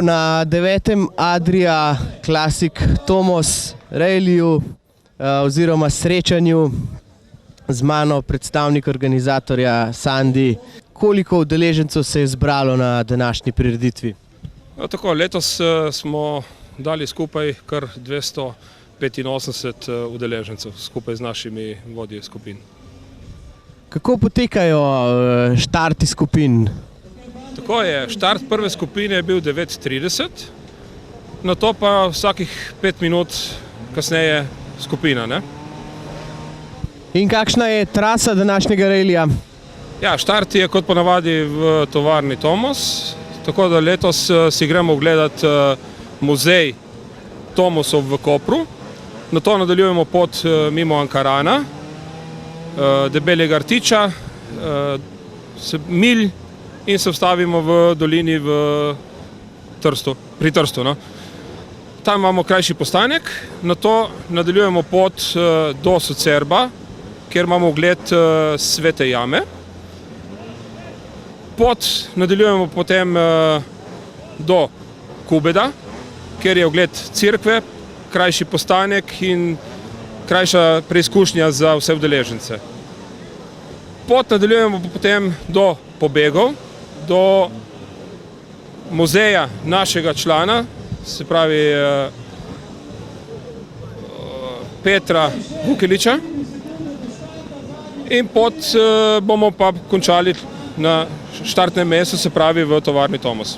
na 9. Adria Classic Tomos Rallyu oziroma srečanju z mano predstavnik organizatorja Sandi. Koliko udeležencev se je zbralo na današnji prireditvi? Tako, letos smo dali skupaj kar 285 udeležencev skupaj z našimi vodji skupin. Kako potekajo štarti skupin? Tako je, štart prve skupine je bil 9:30, nato pa vsakih 5 minut kasneje skupina, ne? In kakšna je trasa današnjega rallija? Ja, štart je kot ponavadi v tovarni Tomos, tako da letos si gremo ogledati muzej Tomosov v Kopru. Nato nadaljujemo pot mimo Ankarana, Debelega rtiča, Milj in se vstavimo v dolini v Trstu, pri Trstu, no. Tam imamo krajši postanek, nato nadaljujemo pot do Socerba, kjer imamo ogled Svete jame. Pot nadaljujemo potem do Kubeda, kjer je ogled cerkve, krajši postanek in krajša preizkušnja za vse udeležence. Pot nadaljujemo potem do Pobegov, do muzeja našega člana, se pravi Petra Vukeliča, in pot bomo pa končali na štartnem mestu, se pravi v tovarni Tomos.